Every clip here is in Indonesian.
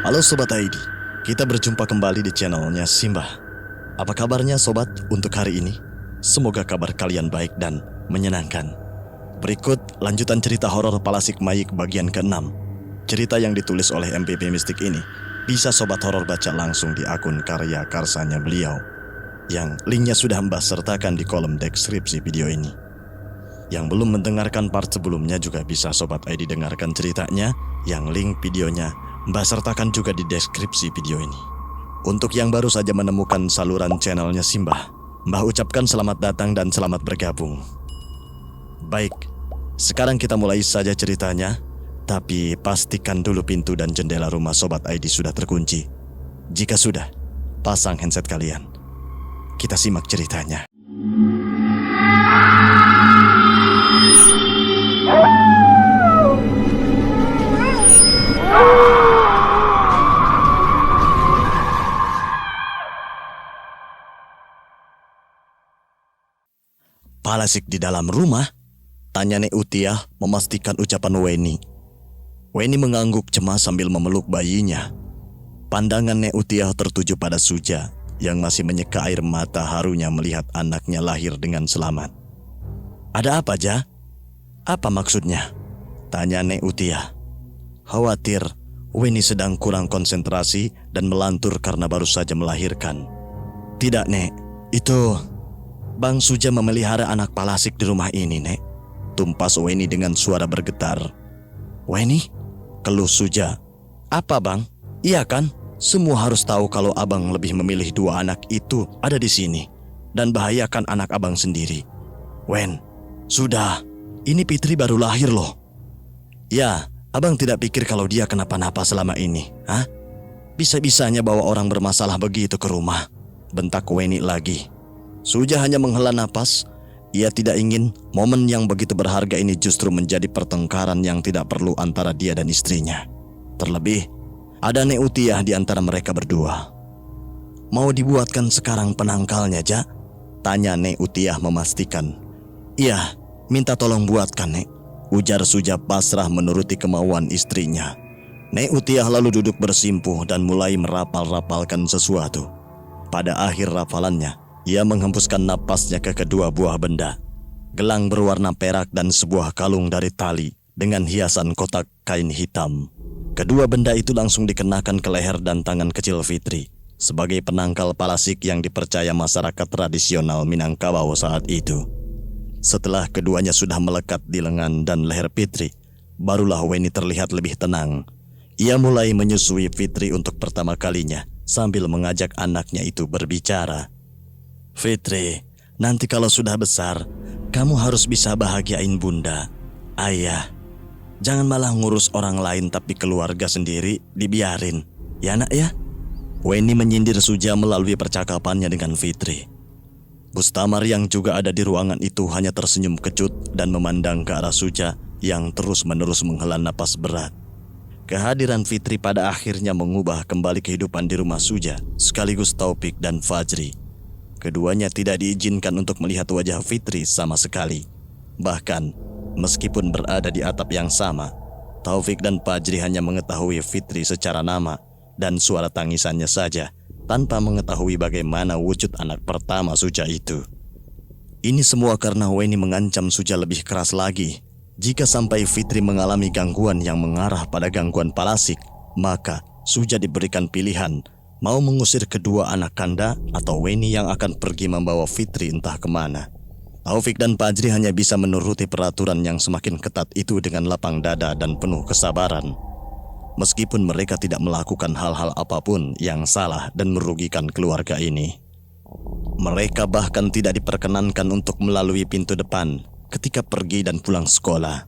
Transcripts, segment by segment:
Halo Sobat ID, kita berjumpa kembali di channelnya Simbah. Apa kabarnya sobat untuk hari ini? Semoga kabar kalian baik dan menyenangkan. Berikut lanjutan cerita horor Palasik Mayik bagian ke-6. Cerita yang ditulis oleh MPP Mistik ini bisa sobat horor baca langsung di akun karya karsanya beliau, yang linknya sudah Mbah sertakan di kolom deskripsi video ini. Yang belum mendengarkan part sebelumnya juga bisa sobat ID dengarkan ceritanya, yang link videonya Mbah sertakan juga di deskripsi video ini. Untuk yang baru saja menemukan saluran channelnya Simbah, Mbah ucapkan selamat datang dan selamat bergabung. Baik, sekarang kita mulai saja ceritanya, tapi pastikan dulu pintu dan jendela rumah sobat ID sudah terkunci. Jika sudah, pasang handset kalian. Kita simak ceritanya. Palasik di dalam rumah? Tanya Nek Utiah memastikan ucapan Weni. Weni mengangguk cemas sambil memeluk bayinya. Pandangan Nek Utiah tertuju pada Suja yang masih menyeka air mata harunya melihat anaknya lahir dengan selamat. Ada apa, Ja? Apa maksudnya? Tanya Nek Utiah. Khawatir Weni sedang kurang konsentrasi dan melantur karena baru saja melahirkan. Tidak, Nek. Itu Bang Suja memelihara anak Palasik di rumah ini, Nek. Tumpas Weni dengan suara bergetar. Weni? Keluh Suja. Apa, Bang? Iya kan? Semua harus tahu kalau abang lebih memilih dua anak itu ada di sini dan bahayakan anak abang sendiri. Wen, sudah. Ini Fitri baru lahir loh. Ya, abang tidak pikir kalau dia kenapa-napa selama ini, hah? Bisa-bisanya bawa orang bermasalah begitu ke rumah. Bentak Weni lagi. Suja hanya menghela napas. Ia tidak ingin momen yang begitu berharga ini justru menjadi pertengkaran yang tidak perlu antara dia dan istrinya. Terlebih, ada Nek Utiah di antara mereka berdua. Mau dibuatkan sekarang penangkalnya, Ja? Tanya Nek Utiah memastikan. Iya, minta tolong buatkan, Nek. Ujar Suja pasrah menuruti kemauan istrinya. Nek Utiah lalu duduk bersimpuh dan mulai merapal-rapalkan sesuatu. Pada akhir rafalannya, ia menghembuskan napasnya ke kedua buah benda. Gelang berwarna perak dan sebuah kalung dari tali dengan hiasan kotak kain hitam. Kedua benda itu langsung dikenakan ke leher dan tangan kecil Fitri sebagai penangkal Palasik yang dipercaya masyarakat tradisional Minangkabau saat itu. Setelah keduanya sudah melekat di lengan dan leher Fitri, barulah Weni terlihat lebih tenang. Ia mulai menyusui Fitri untuk pertama kalinya sambil mengajak anaknya itu berbicara. Fitri, nanti kalau sudah besar, kamu harus bisa bahagiain bunda, ayah. Jangan malah ngurus orang lain tapi keluarga sendiri dibiarin, ya nak ya? Weni menyindir Suja melalui percakapannya dengan Fitri. Bustamar yang juga ada di ruangan itu hanya tersenyum kecut dan memandang ke arah Suja yang terus-menerus menghela napas berat. Kehadiran Fitri pada akhirnya mengubah kembali kehidupan di rumah Suja, sekaligus Taufik dan Fajri. Keduanya tidak diizinkan untuk melihat wajah Fitri sama sekali. Bahkan, meskipun berada di atap yang sama, Taufik dan Fajri hanya mengetahui Fitri secara nama dan suara tangisannya saja, tanpa mengetahui bagaimana wujud anak pertama Suja itu. Ini semua karena Weni mengancam Suja lebih keras lagi. Jika sampai Fitri mengalami gangguan yang mengarah pada gangguan Palasik, maka Suja diberikan pilihan, mau mengusir kedua anak kanda atau Weni yang akan pergi membawa Fitri entah kemana. Taufik dan Fajri hanya bisa menuruti peraturan yang semakin ketat itu dengan lapang dada dan penuh kesabaran. Meskipun mereka tidak melakukan hal-hal apapun yang salah dan merugikan keluarga ini. Mereka bahkan tidak diperkenankan untuk melalui pintu depan ketika pergi dan pulang sekolah,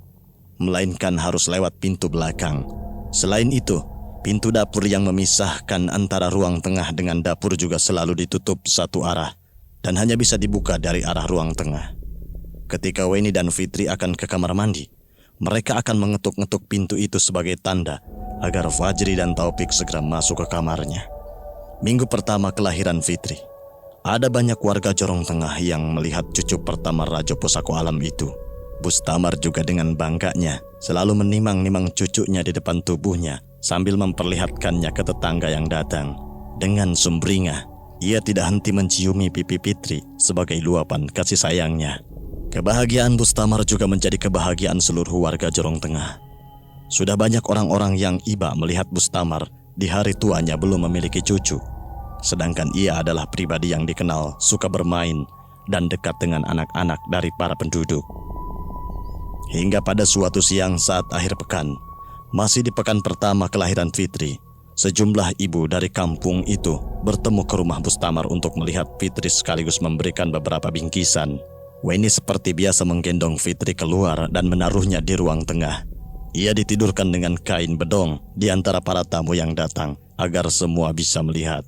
melainkan harus lewat pintu belakang. Selain itu, pintu dapur yang memisahkan antara ruang tengah dengan dapur juga selalu ditutup satu arah dan hanya bisa dibuka dari arah ruang tengah. Ketika Weni dan Fitri akan ke kamar mandi, mereka akan mengetuk-ngetuk pintu itu sebagai tanda agar Fajri dan Taufik segera masuk ke kamarnya. Minggu pertama kelahiran Fitri, ada banyak warga Jorong Tengah yang melihat cucu pertama Raja Pusako Alam itu. Bustamar juga dengan bangganya selalu menimang-nimang cucunya di depan tubuhnya sambil memperlihatkannya ke tetangga yang datang. Dengan sumringah, ia tidak henti menciumi pipi Fitri sebagai luapan kasih sayangnya. Kebahagiaan Bustamar juga menjadi kebahagiaan seluruh warga Jorong Tengah. Sudah banyak orang-orang yang iba melihat Bustamar di hari tuanya belum memiliki cucu. Sedangkan ia adalah pribadi yang dikenal suka bermain dan dekat dengan anak-anak dari para penduduk. Hingga pada suatu siang saat akhir pekan, masih di pekan pertama kelahiran Fitri, sejumlah ibu dari kampung itu bertemu ke rumah Bustamar untuk melihat Fitri sekaligus memberikan beberapa bingkisan. Weni seperti biasa menggendong Fitri keluar dan menaruhnya di ruang tengah. Ia ditidurkan dengan kain bedong di antara para tamu yang datang agar semua bisa melihat.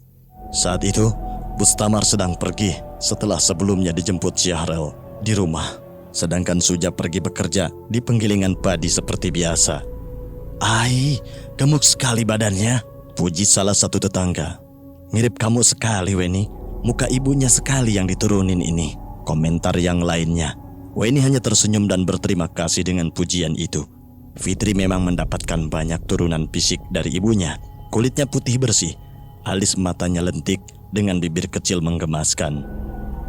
Saat itu, Bustamar sedang pergi setelah sebelumnya dijemput Syahrel di rumah. Sedangkan Suja pergi bekerja di penggilingan padi seperti biasa. "Ai, gemuk sekali badannya," puji salah satu tetangga. "Mirip kamu sekali, Weni. Muka ibunya sekali yang diturunin ini," komentar yang lainnya. Weni hanya tersenyum dan berterima kasih dengan pujian itu. Fitri memang mendapatkan banyak turunan fisik dari ibunya. Kulitnya putih bersih, alis matanya lentik dengan bibir kecil menggemaskan.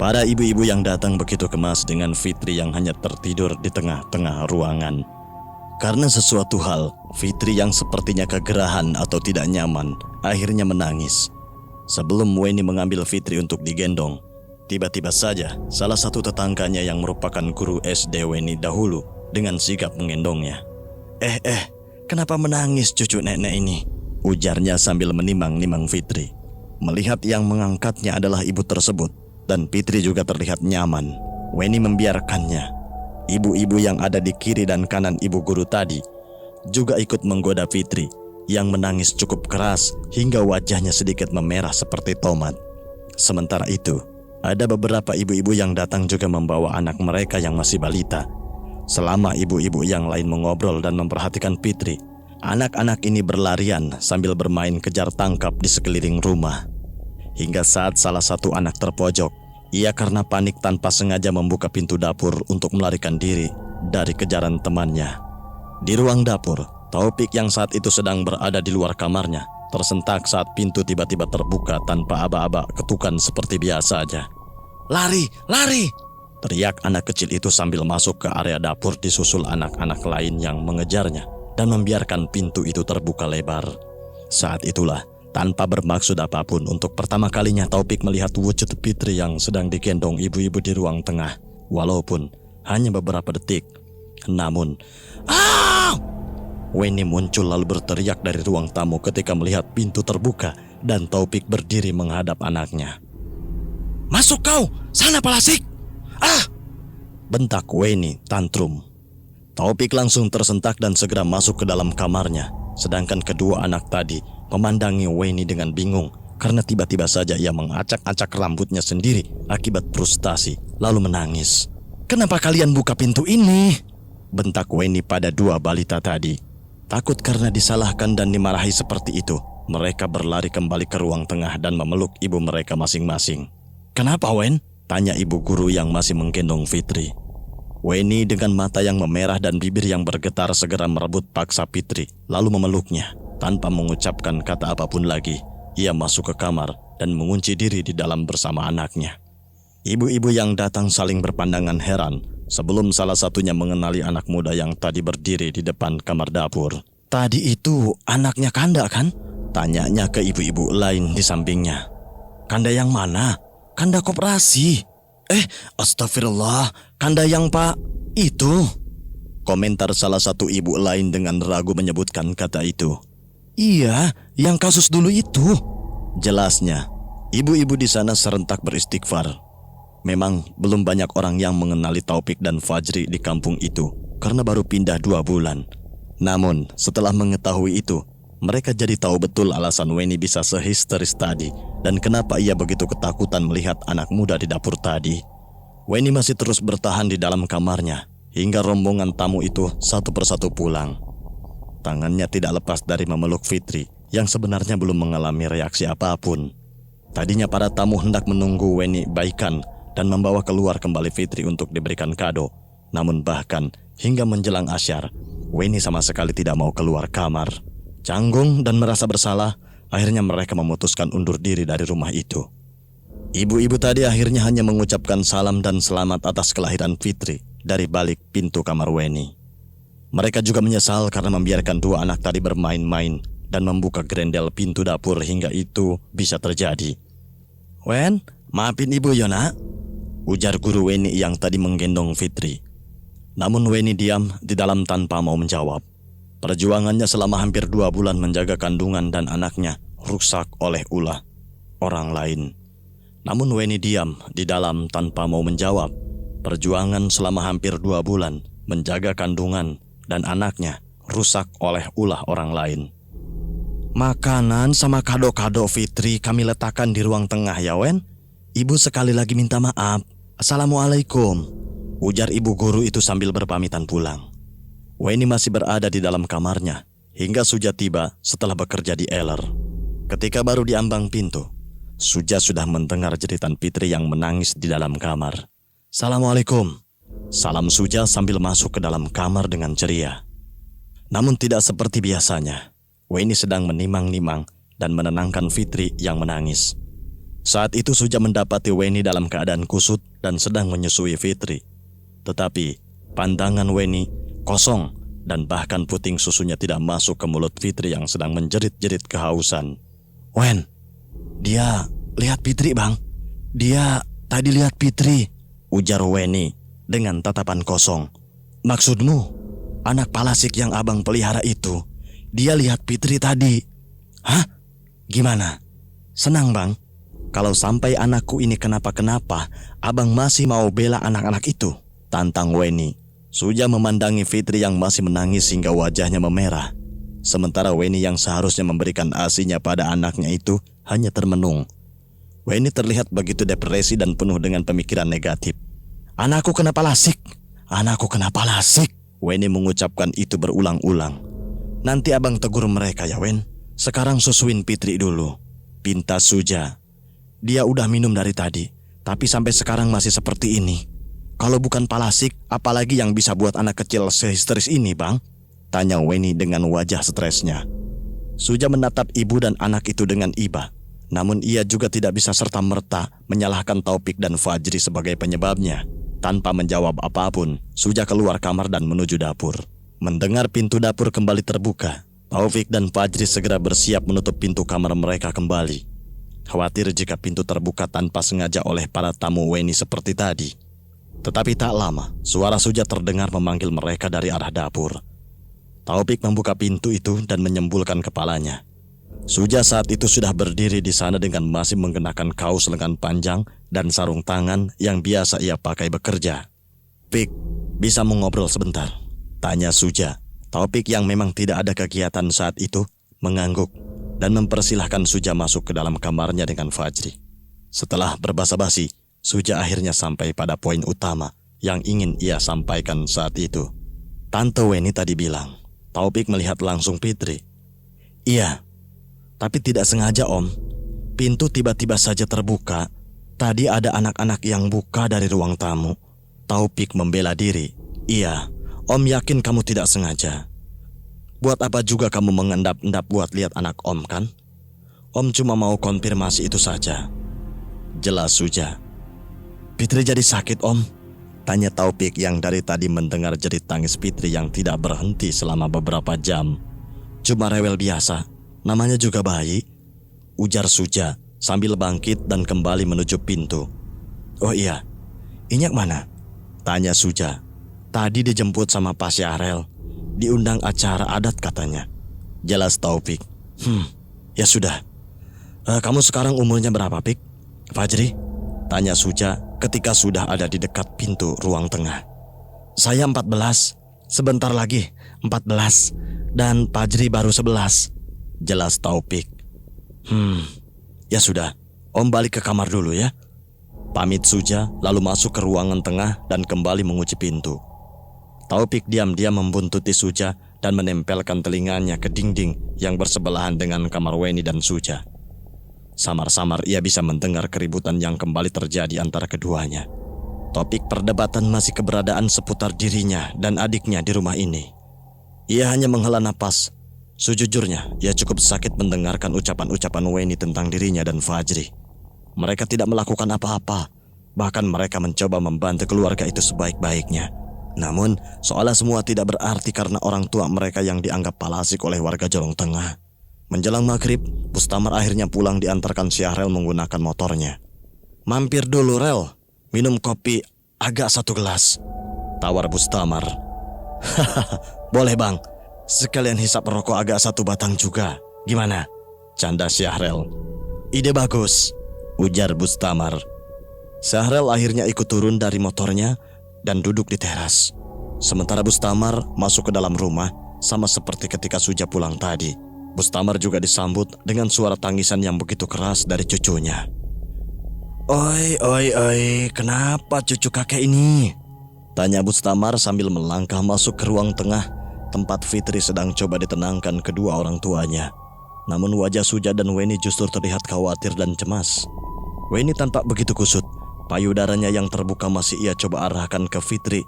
Para ibu-ibu yang datang begitu gemas dengan Fitri yang hanya tertidur di tengah-tengah ruangan. Karena sesuatu hal, Fitri yang sepertinya kegerahan atau tidak nyaman akhirnya menangis. Sebelum Weni mengambil Fitri untuk digendong, tiba-tiba saja salah satu tetangganya yang merupakan guru SD Weni dahulu dengan sigap menggendongnya. Kenapa menangis cucu nenek ini?" ujarnya sambil menimang-nimang Fitri. Melihat yang mengangkatnya adalah ibu tersebut dan Fitri juga terlihat nyaman, Weni membiarkannya. Ibu-ibu yang ada di kiri dan kanan ibu guru tadi juga ikut menggoda Fitri yang menangis cukup keras hingga wajahnya sedikit memerah seperti tomat. Sementara itu, ada beberapa ibu-ibu yang datang juga membawa anak mereka yang masih balita. Selama ibu-ibu yang lain mengobrol dan memperhatikan Fitri, anak-anak ini berlarian sambil bermain kejar tangkap di sekeliling rumah. Hingga saat salah satu anak terpojok, ia karena panik tanpa sengaja membuka pintu dapur untuk melarikan diri dari kejaran temannya. Di ruang dapur, Taufik yang saat itu sedang berada di luar kamarnya tersentak saat pintu tiba-tiba terbuka tanpa aba-aba ketukan seperti biasa aja. "Lari, lari!" teriak anak kecil itu sambil masuk ke area dapur disusul anak-anak lain yang mengejarnya dan membiarkan pintu itu terbuka lebar. Saat itulah, tanpa bermaksud apapun, untuk pertama kalinya Taufik melihat wujud Fitri yang sedang digendong ibu-ibu di ruang tengah. Walaupun hanya beberapa detik. Namun, Weni muncul lalu berteriak dari ruang tamu ketika melihat pintu terbuka dan Taufik berdiri menghadap anaknya. "Masuk kau, sana Palasik!" bentak Weni tantrum. Taufik langsung tersentak dan segera masuk ke dalam kamarnya. Sedangkan kedua anak tadi memandangi Weni dengan bingung karena tiba-tiba saja ia mengacak-acak rambutnya sendiri akibat frustasi lalu menangis. "Kenapa kalian buka pintu ini?" bentak Weni pada dua balita tadi. Takut karena disalahkan dan dimarahi seperti itu, mereka berlari kembali ke ruang tengah dan memeluk ibu mereka masing-masing. "Kenapa, Wen?" tanya ibu guru yang masih menggendong Fitri. Weni dengan mata yang memerah dan bibir yang bergetar segera merebut paksa Fitri lalu memeluknya. Tanpa mengucapkan kata apapun lagi, ia masuk ke kamar dan mengunci diri di dalam bersama anaknya. Ibu-ibu yang datang saling berpandangan heran sebelum salah satunya mengenali anak muda yang tadi berdiri di depan kamar dapur. "Tadi itu anaknya Kanda kan?" tanyanya ke ibu-ibu lain di sampingnya. "Kanda yang mana?" "Kanda koperasi." Astagfirullah, Kanda yang Pak itu," komentar salah satu ibu lain dengan ragu menyebutkan kata itu. "Iya, yang kasus dulu itu," jelasnya. Ibu-ibu di sana serentak beristighfar. Memang belum banyak orang yang mengenali Taufik dan Fajri di kampung itu karena baru pindah 2 bulan. Namun setelah mengetahui itu, mereka jadi tahu betul alasan Weni bisa sehisteris tadi dan kenapa ia begitu ketakutan melihat anak muda di dapur tadi. Weni masih terus bertahan di dalam kamarnya hingga rombongan tamu itu satu persatu pulang. Tangannya tidak lepas dari memeluk Fitri yang sebenarnya belum mengalami reaksi apapun. Tadinya para tamu hendak menunggu Weni baikan dan membawa keluar kembali Fitri untuk diberikan kado. Namun bahkan hingga menjelang asyar, Weni sama sekali tidak mau keluar kamar. Canggung dan merasa bersalah, akhirnya mereka memutuskan undur diri dari rumah itu. Ibu-ibu tadi akhirnya hanya mengucapkan salam dan selamat atas kelahiran Fitri dari balik pintu kamar Weni. Mereka juga menyesal karena membiarkan dua anak tadi bermain-main dan membuka grendel pintu dapur hingga itu bisa terjadi. "Wen, maafin ibu ya nak," ujar guru Weni yang tadi menggendong Fitri. Namun Weni diam di dalam tanpa mau menjawab. Perjuangannya selama hampir 2 bulan menjaga kandungan dan anaknya rusak oleh ulah orang lain. Namun Weni diam di dalam tanpa mau menjawab. Perjuangan selama hampir 2 bulan menjaga kandungan dan anaknya rusak oleh ulah orang lain. "Makanan sama kado-kado Fitri kami letakkan di ruang tengah ya Wen. Ibu sekali lagi minta maaf. Assalamualaikum," ujar ibu guru itu sambil berpamitan pulang. Weni masih berada di dalam kamarnya hingga Suja tiba setelah bekerja di Eller. Ketika baru di ambang pintu, Suja sudah mendengar jeritan Fitri yang menangis di dalam kamar. "Assalamualaikum," salam Suja sambil masuk ke dalam kamar dengan ceria. Namun tidak seperti biasanya, Weni sedang menimang-nimang dan menenangkan Fitri yang menangis. Saat itu Suja mendapati Weni dalam keadaan kusut dan sedang menyusui Fitri. Tetapi pandangan Weni kosong dan bahkan puting susunya tidak masuk ke mulut Fitri yang sedang menjerit-jerit kehausan. "Wen, dia lihat Fitri bang. Dia tadi lihat Fitri," ujar Weni dengan tatapan kosong. "Maksudmu, anak palasik yang abang pelihara itu, dia lihat Fitri tadi?" "Hah? Gimana? Senang bang? Kalau sampai anakku ini kenapa-kenapa, abang masih mau bela anak-anak itu?" tantang Weni. Suja memandangi Fitri yang masih menangis hingga wajahnya memerah. Sementara Weni yang seharusnya memberikan ASI-nya pada anaknya itu hanya termenung. Weni terlihat begitu depresi dan penuh dengan pemikiran negatif. "Anakku kenapa lasik? Anakku kenapa lasik?" Weni mengucapkan itu berulang-ulang. "Nanti abang tegur mereka ya Wen. Sekarang susuin Fitri dulu," pinta Suja. "Dia udah minum dari tadi, tapi sampai sekarang masih seperti ini. Kalau bukan palasik, apalagi yang bisa buat anak kecil sehisteris ini bang?" tanya Weni dengan wajah stresnya. Suja menatap ibu dan anak itu dengan iba. Namun ia juga tidak bisa serta-merta menyalahkan Taufik dan Fajri sebagai penyebabnya. Tanpa menjawab apapun, Suja keluar kamar dan menuju dapur. Mendengar pintu dapur kembali terbuka, Taufik dan Fajri segera bersiap menutup pintu kamar mereka kembali. Khawatir jika pintu terbuka tanpa sengaja oleh para tamu Weni seperti tadi. Tetapi tak lama, suara Suja terdengar memanggil mereka dari arah dapur. Taufik membuka pintu itu dan menyembulkan kepalanya. Suja saat itu sudah berdiri di sana dengan masih mengenakan kaos lengan panjang dan sarung tangan yang biasa ia pakai bekerja. "Pik, bisa mengobrol sebentar?" tanya Suja. Taufik yang memang tidak ada kegiatan saat itu mengangguk dan mempersilahkan Suja masuk ke dalam kamarnya dengan Fajri. Setelah berbasa-basi, Suja akhirnya sampai pada poin utama yang ingin ia sampaikan saat itu. "Tante Weni tadi bilang Taufik melihat langsung Fitri." "Iya, tapi tidak sengaja om. Pintu tiba-tiba saja terbuka. Tadi ada anak-anak yang buka dari ruang tamu." Taufik membela diri. "Iya, om yakin kamu tidak sengaja. Buat apa juga kamu mengendap-endap buat lihat anak om kan? Om cuma mau konfirmasi itu saja," jelas Suja. "Fitri jadi sakit om?" tanya Taufik yang dari tadi mendengar jerit tangis Fitri yang tidak berhenti selama beberapa jam. "Cuma rewel biasa, namanya juga bayi," ujar Suja sambil bangkit dan kembali menuju pintu. "Oh iya, Inyak mana?" tanya Suja. "Tadi dijemput sama Pak Syahrel, diundang acara adat katanya," jelas Taufik. Ya sudah. Kamu sekarang umurnya berapa, Pik?" "Fajri?" tanya Suja ketika sudah ada di dekat pintu ruang tengah. "Saya 14, sebentar lagi 14, dan Fajri baru 11, jelas Taufik. Ya sudah, om balik ke kamar dulu ya," pamit Suja lalu masuk ke ruangan tengah dan kembali mengunci pintu. Taufik diam-diam membuntuti Suja dan menempelkan telinganya ke dinding yang bersebelahan dengan kamar Weni dan Suja. Samar-samar ia bisa mendengar keributan yang kembali terjadi antara keduanya. Topik perdebatan masih keberadaan seputar dirinya dan adiknya di rumah ini. Ia hanya menghela napas. Sejujurnya, ia cukup sakit mendengarkan ucapan-ucapan Weni tentang dirinya dan Fajri. Mereka tidak melakukan apa-apa, bahkan mereka mencoba membantu keluarga itu sebaik-baiknya. Namun, seolah semua tidak berarti karena orang tua mereka yang dianggap palasik oleh warga Jorong Tengah. Menjelang maghrib, Bustamar akhirnya pulang diantarkan Syahrel menggunakan motornya. "Mampir dulu, Rel. Minum kopi agak 1 gelas," tawar Bustamar. "Hahaha, boleh bang. Sekalian hisap rokok agak 1 batang juga. Gimana?" canda Syahrel. "Ide bagus," ujar Bustamar. Syahrel akhirnya ikut turun dari motornya dan duduk di teras. Sementara Bustamar masuk ke dalam rumah sama seperti ketika Suja pulang tadi. Bustamar juga disambut dengan suara tangisan yang begitu keras dari cucunya. Oi, kenapa cucu kakek ini?" tanya Bustamar sambil melangkah masuk ke ruang tengah tempat Fitri sedang coba ditenangkan kedua orang tuanya. Namun wajah Suja dan Weni justru terlihat khawatir dan cemas. Weni tampak begitu kusut, payudaranya yang terbuka masih ia coba arahkan ke Fitri,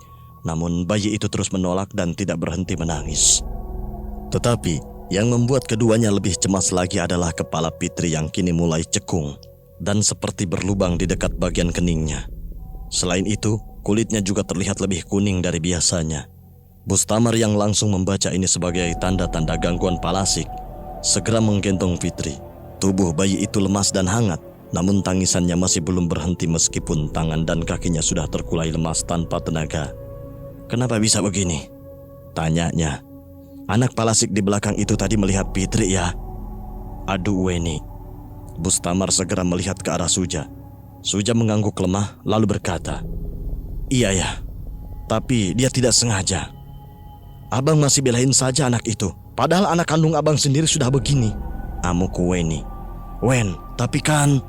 namun bayi itu terus menolak dan tidak berhenti menangis. Tetapi yang membuat keduanya lebih cemas lagi adalah kepala Fitri yang kini mulai cekung dan seperti berlubang di dekat bagian keningnya. Selain itu, kulitnya juga terlihat lebih kuning dari biasanya. Bustamar yang langsung membaca ini sebagai tanda-tanda gangguan palasik, segera menggendong Fitri. Tubuh bayi itu lemas dan hangat, namun tangisannya masih belum berhenti meskipun tangan dan kakinya sudah terkulai lemas tanpa tenaga. "Kenapa bisa begini?" tanyanya. "Anak palasik di belakang itu tadi melihat Fitri ya?" "Aduh Weni." Bustamar segera melihat ke arah Suja. Suja mengangguk lemah lalu berkata, "Iya ya, tapi dia tidak sengaja. Abang masih belain saja anak itu, padahal anak kandung abang sendiri sudah begini," amuk Weni. "Wen, tapi kan..."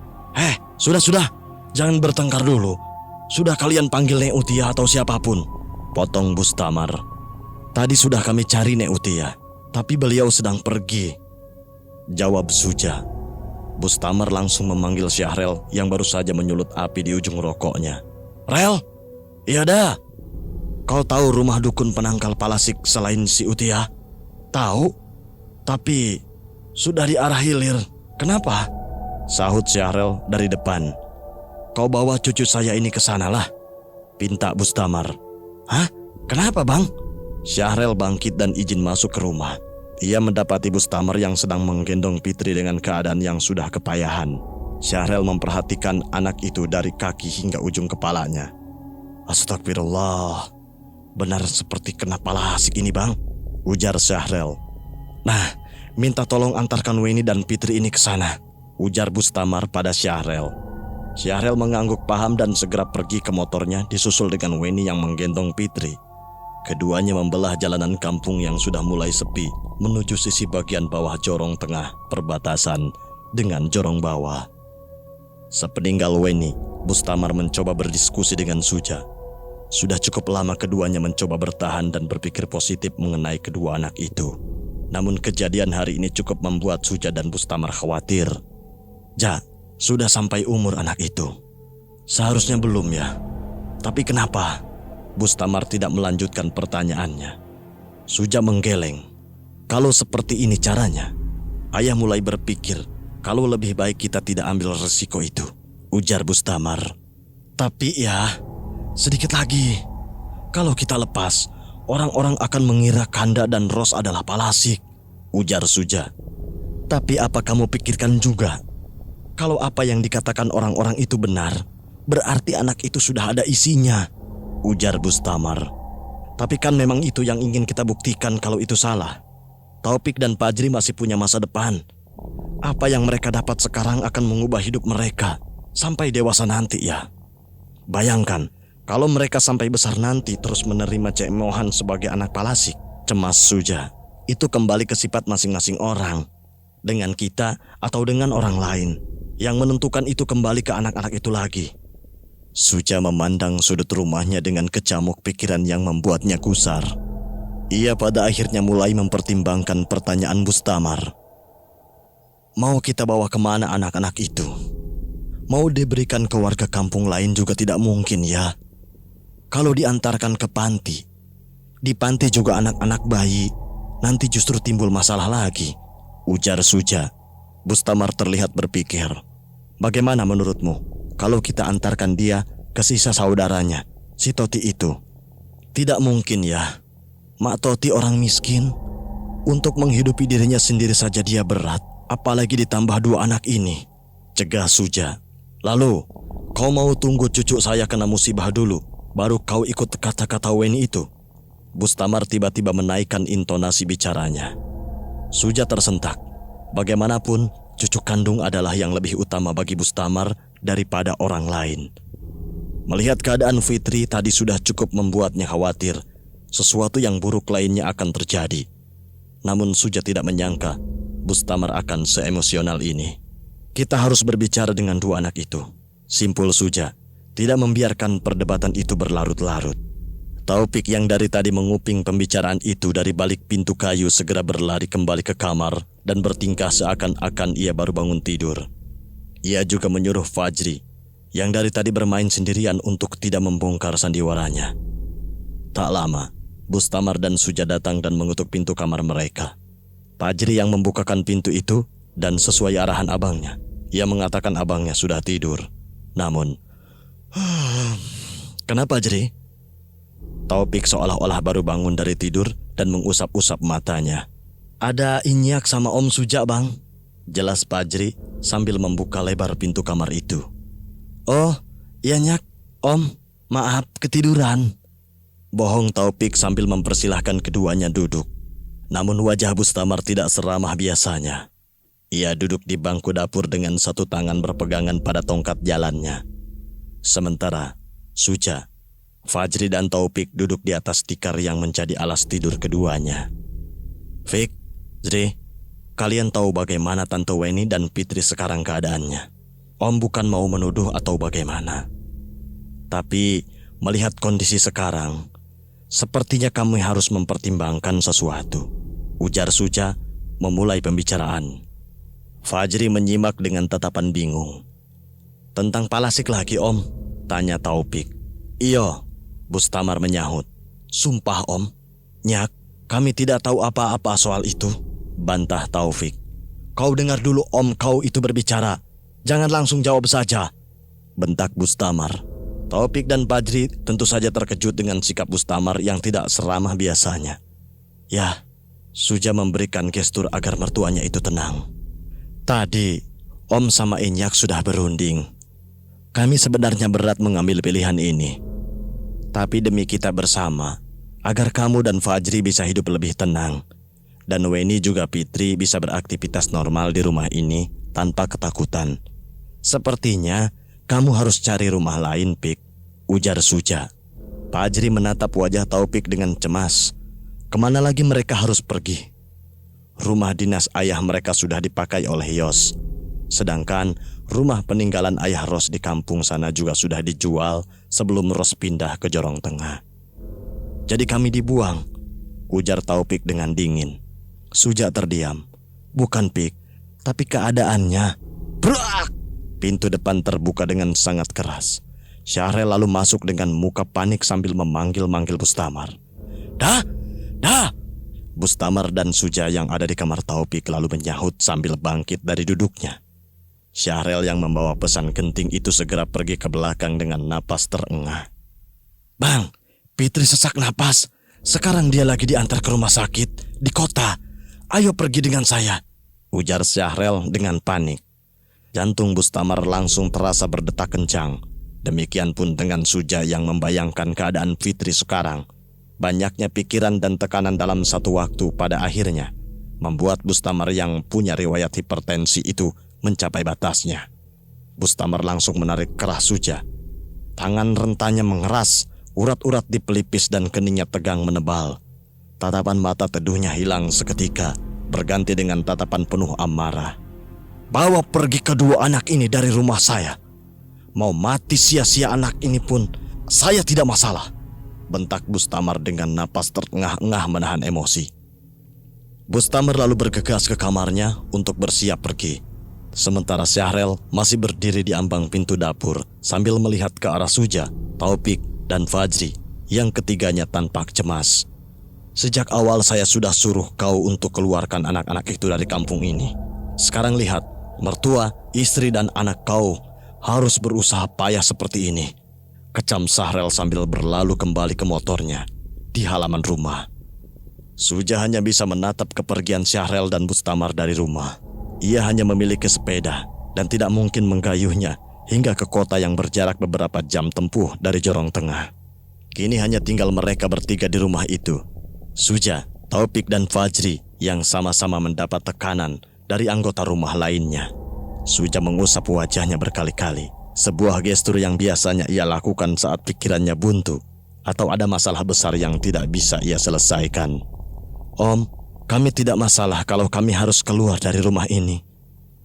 Sudah, jangan bertengkar dulu. Sudah kalian panggil Nek Utia atau siapapun," potong Bustamar. "Tadi sudah kami cari Nek Utia, tapi beliau sedang pergi," jawab Suja. Bustamar langsung memanggil Syahrel yang baru saja menyulut api di ujung rokoknya. "Rel, iya dah. Kau tahu rumah dukun penangkal palasik selain si Utia?" "Tahu, tapi sudah di arah hilir. Kenapa?" sahut Syahrel dari depan. "Kau bawa cucu saya ini ke sanalah," pinta Bustamar. "Hah? Kenapa bang?" Syahrel bangkit dan izin masuk ke rumah. Ia mendapati Bustamar yang sedang menggendong Fitri dengan keadaan yang sudah kepayahan. Syahrel memperhatikan anak itu dari kaki hingga ujung kepalanya. "Astagfirullah, benar seperti kena palasik ini bang," ujar Syahrel. "Nah, minta tolong antarkan Weni dan Fitri ini ke sana," ujar Bustamar pada Syahrel. Syahrel mengangguk paham dan segera pergi ke motornya disusul dengan Weni yang menggendong Fitri. Keduanya membelah jalanan kampung yang sudah mulai sepi menuju sisi bagian bawah Jorong Tengah perbatasan dengan Jorong Bawah. Sepeninggal Weni, Bustamar mencoba berdiskusi dengan Suja. Sudah cukup lama keduanya mencoba bertahan dan berpikir positif mengenai kedua anak itu. Namun kejadian hari ini cukup membuat Suja dan Bustamar khawatir. "Ja, sudah sampai umur anak itu?" "Seharusnya belum ya. Tapi kenapa?" Bustamar tidak melanjutkan pertanyaannya. Suja menggeleng. "Kalau seperti ini caranya, ayah mulai berpikir kalau lebih baik kita tidak ambil resiko itu," ujar Bustamar. "Tapi ya, sedikit lagi. Kalau kita lepas, orang-orang akan mengira Kanda dan Ros adalah palasik," ujar Suja. "Tapi apa kamu pikirkan juga? Kalau apa yang dikatakan orang-orang itu benar, berarti anak itu sudah ada isinya," ujar Bustamar. "Tapi kan memang itu yang ingin kita buktikan kalau itu salah. Taufik dan Fajri masih punya masa depan. Apa yang mereka dapat sekarang akan mengubah hidup mereka sampai dewasa nanti ya. Bayangkan kalau mereka sampai besar nanti terus menerima cemoohan sebagai anak palasik," cemas Suja. "Itu kembali ke sifat masing-masing orang. Dengan kita atau dengan orang lain. Yang menentukan itu kembali ke anak-anak itu lagi." Suja memandang sudut rumahnya dengan kecamuk pikiran yang membuatnya gusar. Ia pada akhirnya mulai mempertimbangkan pertanyaan Bustamar. Mau kita bawa kemana anak-anak itu? Mau diberikan ke warga kampung lain juga tidak mungkin ya. Kalau diantarkan ke panti, di panti juga anak-anak bayi, nanti justru timbul masalah lagi, ujar Suja. Bustamar terlihat berpikir. Bagaimana menurutmu kalau kita antarkan dia ke sisa saudaranya, si Toti itu? Tidak mungkin ya. Mak Toti orang miskin. Untuk menghidupi dirinya sendiri saja dia berat, apalagi ditambah 2 anak ini, cegah Suja. Lalu, kau mau tunggu cucu saya kena musibah dulu, baru kau ikut kata-kata Weni itu? Bustamar tiba-tiba menaikkan intonasi bicaranya. Suja tersentak. Bagaimanapun, cucu kandung adalah yang lebih utama bagi Bustamar daripada orang lain. Melihat keadaan Fitri tadi sudah cukup membuatnya khawatir sesuatu yang buruk lainnya akan terjadi. Namun Suja tidak menyangka Bustamar akan seemosional ini. Kita harus berbicara dengan 2 anak itu, simpul Suja, tidak membiarkan perdebatan itu berlarut-larut. Taufik yang dari tadi menguping pembicaraan itu dari balik pintu kayu segera berlari kembali ke kamar dan bertingkah seakan-akan ia baru bangun tidur. Ia juga menyuruh Fajri yang dari tadi bermain sendirian untuk tidak membongkar sandiwaranya. Tak lama, Bustamar dan Suja datang dan mengetuk pintu kamar mereka. Fajri yang membukakan pintu itu dan sesuai arahan abangnya, ia mengatakan abangnya sudah tidur. Namun, kenapa Fajri? Taufik seolah-olah baru bangun dari tidur dan mengusap-usap matanya. Ada Inyak sama Om Suja, Bang, jelas Fajri sambil membuka lebar pintu kamar itu. Oh, iya Nyak, Om, maaf ketiduran. Bohong Taufik sambil mempersilahkan keduanya duduk. Namun wajah Bustamar tidak seramah biasanya. Ia duduk di bangku dapur dengan satu tangan berpegangan pada tongkat jalannya. Sementara Suja, Fajri dan Taufik duduk di atas tikar yang menjadi alas tidur keduanya. Fik, Zri, kalian tahu bagaimana Tante Weni dan Fitri sekarang keadaannya. Om bukan mau menuduh atau bagaimana. Tapi melihat kondisi sekarang, sepertinya kami harus mempertimbangkan sesuatu, ujar Suja memulai pembicaraan. Fajri menyimak dengan tatapan bingung. Tentang Palasik lagi Om, tanya Taufik. Iyo, Bustamar menyahut. Sumpah Om, Nyak, kami tidak tahu apa-apa soal itu, bantah Taufik. Kau dengar dulu Om kau itu berbicara, jangan langsung jawab saja, bentak Bustamar. Taufik dan Fajri tentu saja terkejut dengan sikap Bustamar yang tidak seramah biasanya. Ya, Suja memberikan gestur agar mertuanya itu tenang. Tadi, Om sama Inyak sudah berunding. Kami sebenarnya berat mengambil pilihan ini. Tapi demi kita bersama, agar kamu dan Fajri bisa hidup lebih tenang, dan Weni juga Fitri bisa beraktivitas normal di rumah ini tanpa ketakutan. Sepertinya kamu harus cari rumah lain, Pik, ujar Suja. Fajri menatap wajah Taufik dengan cemas. Kemana lagi mereka harus pergi? Rumah dinas ayah mereka sudah dipakai oleh Yos. Sedangkan rumah peninggalan ayah Ros di kampung sana juga sudah dijual sebelum Ros pindah ke Jorong Tengah. Jadi kami dibuang, ujar Taufik dengan dingin. Suja terdiam. Bukan Pik, tapi keadaannya. Brak! Pintu depan terbuka dengan sangat keras. Syahrel lalu masuk dengan muka panik sambil memanggil-manggil Bustamar. Dah! Bustamar dan Suja yang ada di kamar Taufik lalu menyahut sambil bangkit dari duduknya. Syahrel yang membawa pesan genting itu segera pergi ke belakang dengan napas terengah. Bang, Fitri sesak napas. Sekarang dia lagi diantar ke rumah sakit di kota. Ayo pergi dengan saya, ujar Syahrel dengan panik. Jantung Bustamar langsung terasa berdetak kencang. Demikian pun dengan Suja yang membayangkan keadaan Fitri sekarang. Banyaknya pikiran dan tekanan dalam satu waktu pada akhirnya membuat Bustamar yang punya riwayat hipertensi itu mencapai batasnya. Bustamar langsung menarik kerah Suja. Tangan rentanya mengeras, urat-urat di pelipis dan keningnya tegang menebal. Tatapan mata teduhnya hilang seketika, berganti dengan tatapan penuh amarah. Bawa pergi kedua anak ini dari rumah saya. Mau mati sia-sia anak ini pun, saya tidak masalah, bentak Bustamar dengan napas terengah-engah menahan emosi. Bustamar lalu bergegas ke kamarnya untuk bersiap pergi. Sementara Syahrel masih berdiri di ambang pintu dapur sambil melihat ke arah Suja, Taufik, dan Fajri yang ketiganya tampak cemas. Sejak awal saya sudah suruh kau untuk keluarkan anak-anak itu dari kampung ini. Sekarang lihat, mertua, istri dan anak kau harus berusaha payah seperti ini. Kecam Sahrel sambil berlalu kembali ke motornya di halaman rumah. Suja hanya bisa menatap kepergian Syahrel dan Bustamar dari rumah. Ia hanya memiliki sepeda dan tidak mungkin menggayuhnya hingga ke kota yang berjarak beberapa jam tempuh dari Jorong Tengah. Kini hanya tinggal mereka bertiga di rumah itu. Suja, Taufik dan Fajri yang sama-sama mendapat tekanan dari anggota rumah lainnya. Suja mengusap wajahnya berkali-kali. Sebuah gestur yang biasanya ia lakukan saat pikirannya buntu atau ada masalah besar yang tidak bisa ia selesaikan. Om, kami tidak masalah kalau kami harus keluar dari rumah ini.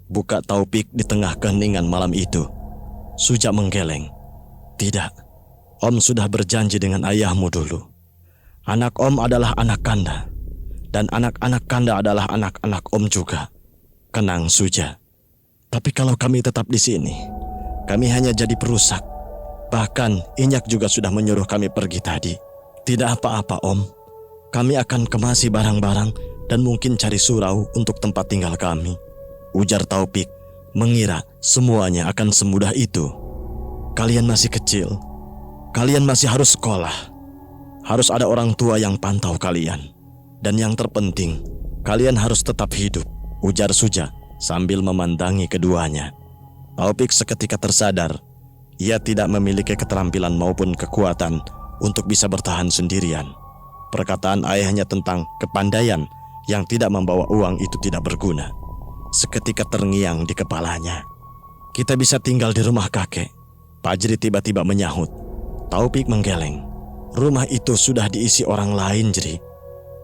Buka Taufik di tengah keheningan malam itu. Suja menggeleng. Tidak, Om sudah berjanji dengan ayahmu dulu. Anak Om adalah anak Kanda. Dan anak-anak Kanda adalah anak-anak Om juga. Kenang Suja. Tapi kalau kami tetap di sini, kami hanya jadi perusak. Bahkan Inyak juga sudah menyuruh kami pergi tadi. Tidak apa-apa Om. Kami akan kemasi barang-barang dan mungkin cari surau untuk tempat tinggal kami. Ujar Taufik, mengira semuanya akan semudah itu. Kalian masih kecil. Kalian masih harus sekolah. Harus ada orang tua yang pantau kalian. Dan yang terpenting, kalian harus tetap hidup. Ujar Suja sambil memandangi keduanya. Taufik seketika tersadar, ia tidak memiliki keterampilan maupun kekuatan untuk bisa bertahan sendirian. Perkataan ayahnya tentang kepandaian yang tidak membawa uang itu tidak berguna. Seketika terngiang di kepalanya. Kita bisa tinggal di rumah kakek. Fajri tiba-tiba menyahut. Taufik menggeleng. Rumah itu sudah diisi orang lain, Jri.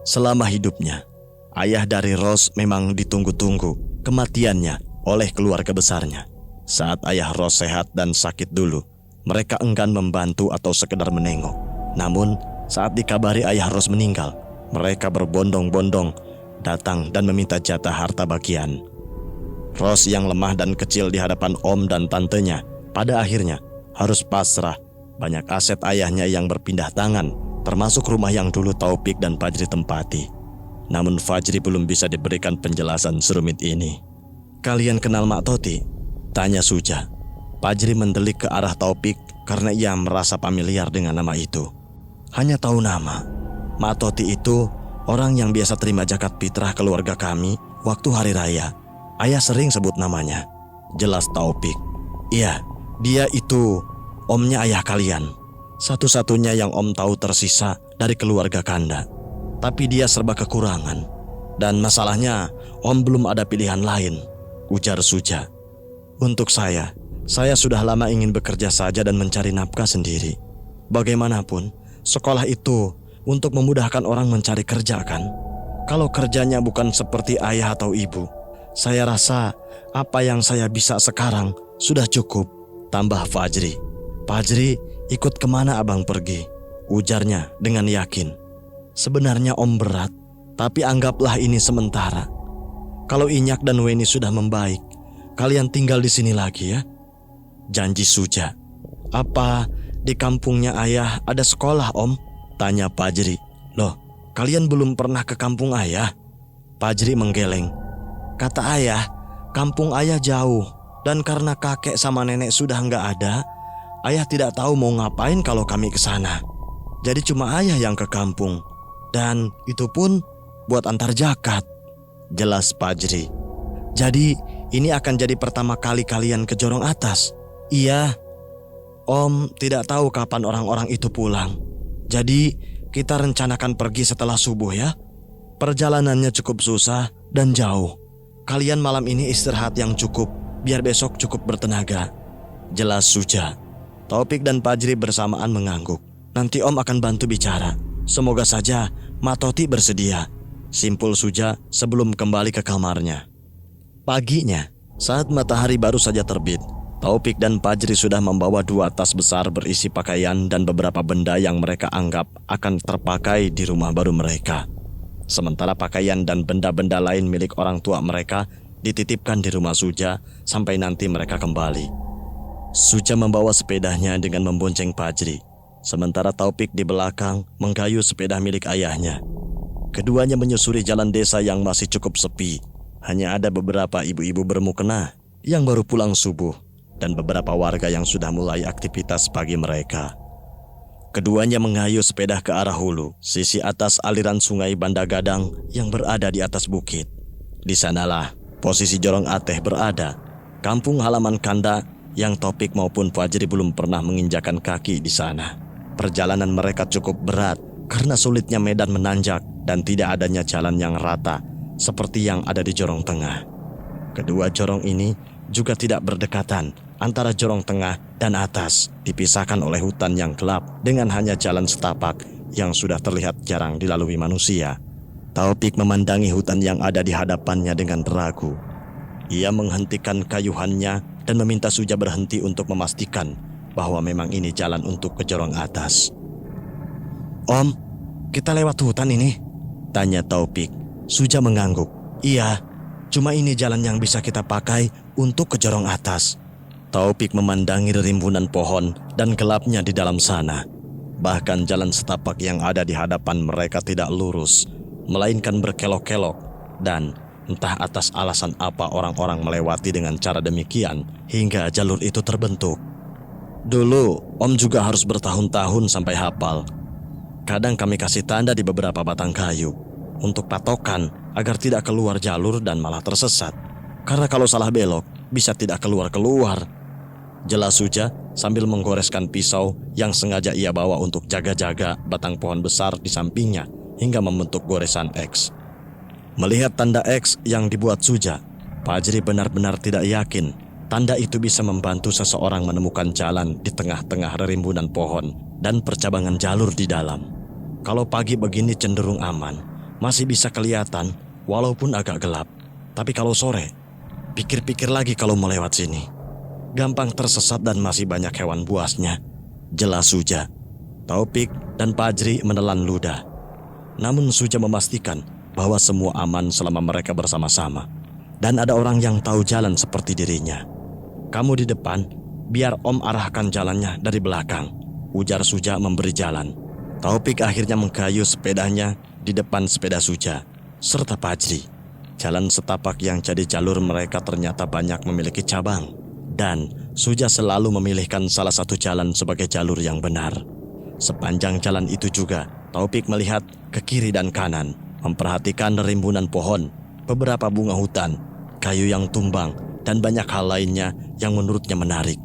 Selama hidupnya, ayah dari Ros memang ditunggu-tunggu kematiannya oleh keluarga besarnya. Saat ayah Ros sehat dan sakit dulu, mereka enggan membantu atau sekedar menengok. Namun, saat dikabari ayah Ros meninggal, mereka berbondong-bondong datang dan meminta jatah harta bagian. Ros yang lemah dan kecil di hadapan om dan tantenya, pada akhirnya harus pasrah. Banyak aset ayahnya yang berpindah tangan, termasuk rumah yang dulu Taufik dan Fajri tempati. Namun Fajri belum bisa diberikan penjelasan serumit ini. Kalian kenal Mak Toti? Tanya Suja. Fajri mendelik ke arah Taufik karena ia merasa familiar dengan nama itu. Hanya tahu nama. Mak Toti itu orang yang biasa terima zakat fitrah keluarga kami waktu hari raya. Ayah sering sebut namanya. Jelas Taufik. Iya, dia itu omnya ayah kalian. Satu-satunya yang om tahu tersisa dari keluarga Kanda. Tapi dia serba kekurangan. Dan masalahnya om belum ada pilihan lain. Ujar Suja. Untuk saya sudah lama ingin bekerja saja dan mencari nafkah sendiri. Bagaimanapun, sekolah itu untuk memudahkan orang mencari kerja kan? Kalau kerjanya bukan seperti ayah atau ibu, saya rasa apa yang saya bisa sekarang sudah cukup. Tambah Fajri. Fajri, ikut kemana abang pergi? Ujarnya dengan yakin. Sebenarnya om berat, tapi anggaplah ini sementara. Kalau Inyak dan Weni sudah membaik, kalian tinggal di sini lagi ya. Janji Suja. Apa di kampungnya ayah ada sekolah om? Tanya Fajri. Loh, kalian belum pernah ke kampung ayah? Fajri menggeleng. Kata ayah, kampung ayah jauh. Dan karena kakek sama nenek sudah nggak ada, ayah tidak tahu mau ngapain kalau kami ke sana. Jadi cuma ayah yang ke kampung. Dan itu pun buat antar zakat. Jelas Fajri. Jadi ini akan jadi pertama kali kalian ke Jorong Atas. Iya. Om tidak tahu kapan orang-orang itu pulang. Jadi kita rencanakan pergi setelah subuh ya. Perjalanannya cukup susah dan jauh. Kalian malam ini istirahat yang cukup, biar besok cukup bertenaga. Jelas Suja. Taufik dan Fajri bersamaan mengangguk. Nanti om akan bantu bicara. Semoga saja Mak Toti bersedia. Simpul Suja sebelum kembali ke kamarnya. Paginya, saat matahari baru saja terbit, Taufik dan Fajri sudah membawa 2 tas besar berisi pakaian dan beberapa benda yang mereka anggap akan terpakai di rumah baru mereka. Sementara pakaian dan benda-benda lain milik orang tua mereka dititipkan di rumah Suja sampai nanti mereka kembali. Suja membawa sepedanya dengan membonceng Fajri, sementara Taufik di belakang menggayu sepeda milik ayahnya. Keduanya menyusuri jalan desa yang masih cukup sepi. Hanya ada beberapa ibu-ibu bermukena yang baru pulang subuh dan beberapa warga yang sudah mulai aktivitas pagi mereka. Keduanya mengayuh sepeda ke arah hulu, sisi atas aliran sungai Bandagadang yang berada di atas bukit. Di sanalah posisi Jorong Ateh berada, kampung halaman Kanda yang Taufik maupun Fajri belum pernah menginjakan kaki di sana. Perjalanan mereka cukup berat karena sulitnya medan menanjak dan tidak adanya jalan yang rata seperti yang ada di Jorong Tengah. Kedua jorong ini juga tidak berdekatan. Antara jorong tengah dan atas dipisahkan oleh hutan yang gelap dengan hanya jalan setapak yang sudah terlihat jarang dilalui manusia. Taufik memandangi hutan yang ada di hadapannya dengan ragu. Ia menghentikan kayuhannya dan meminta Suja berhenti untuk memastikan bahwa memang ini jalan untuk ke jorong atas. "Om, kita lewat hutan ini?" tanya Taufik. Suja mengangguk. "Iya, cuma ini jalan yang bisa kita pakai untuk ke jorong atas." Taufik memandangi rimbunan pohon dan gelapnya di dalam sana. Bahkan jalan setapak yang ada di hadapan mereka tidak lurus, melainkan berkelok-kelok, dan entah atas alasan apa orang-orang melewati dengan cara demikian hingga jalur itu terbentuk. Dulu, Om juga harus bertahun-tahun sampai hafal. Kadang kami kasih tanda di beberapa batang kayu untuk patokan agar tidak keluar jalur dan malah tersesat. Karena kalau salah belok, bisa tidak keluar-keluar. Jelas Suja sambil menggoreskan pisau yang sengaja ia bawa untuk jaga-jaga batang pohon besar di sampingnya hingga membentuk goresan X. Melihat tanda X yang dibuat Suja, Fajri benar-benar tidak yakin tanda itu bisa membantu seseorang menemukan jalan di tengah-tengah rimbunan pohon dan percabangan jalur di dalam. Kalau pagi begini cenderung aman, masih bisa kelihatan walaupun agak gelap. Tapi kalau sore, pikir-pikir lagi kalau melewat sini. Gampang tersesat dan masih banyak hewan buasnya. Jelas Suja. Taufik dan Fajri menelan ludah. Namun Suja memastikan bahwa semua aman selama mereka bersama-sama. Dan ada orang yang tahu jalan seperti dirinya. "Kamu di depan, biar Om arahkan jalannya dari belakang," ujar Suja memberi jalan. Taufik akhirnya mengkayu sepedanya di depan sepeda Suja serta Fajri. Jalan setapak yang jadi jalur mereka ternyata banyak memiliki cabang. Dan Suja selalu memilihkan salah satu jalan sebagai jalur yang benar. Sepanjang jalan itu juga, Taufik melihat ke kiri dan kanan, memperhatikan rimbunan pohon, beberapa bunga hutan, kayu yang tumbang, dan banyak hal lainnya yang menurutnya menarik.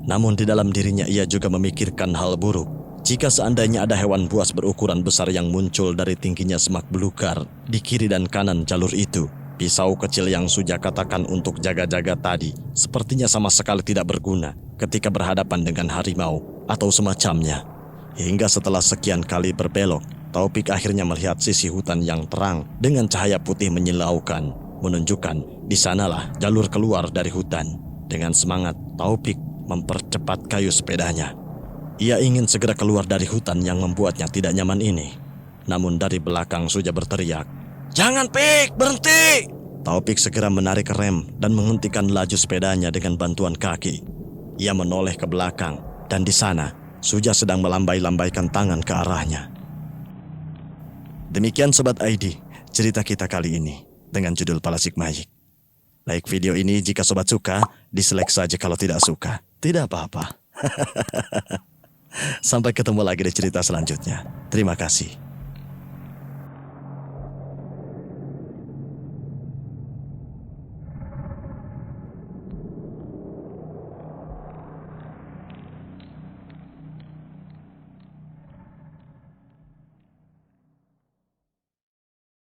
Namun di dalam dirinya ia juga memikirkan hal buruk. Jika seandainya ada hewan buas berukuran besar yang muncul dari tingginya semak belukar di kiri dan kanan jalur itu, pisau kecil yang Suja katakan untuk jaga-jaga tadi sepertinya sama sekali tidak berguna ketika berhadapan dengan harimau atau semacamnya. Hingga setelah sekian kali berbelok, Taufik akhirnya melihat sisi hutan yang terang dengan cahaya putih menyilaukan, menunjukkan di sanalah jalur keluar dari hutan. Dengan semangat, Taufik mempercepat kayu sepedanya. Ia ingin segera keluar dari hutan yang membuatnya tidak nyaman ini. Namun dari belakang Suja berteriak, "Jangan, Pik, berhenti!" Taufik segera menarik rem dan menghentikan laju sepedanya dengan bantuan kaki. Ia menoleh ke belakang dan di sana Suja sedang melambai-lambaikan tangan ke arahnya. Demikian Sobat ID, cerita kita kali ini dengan judul Palasik Mayik. Like video ini jika Sobat suka, dislike saja kalau tidak suka. Tidak apa-apa. Sampai ketemu lagi di cerita selanjutnya. Terima kasih.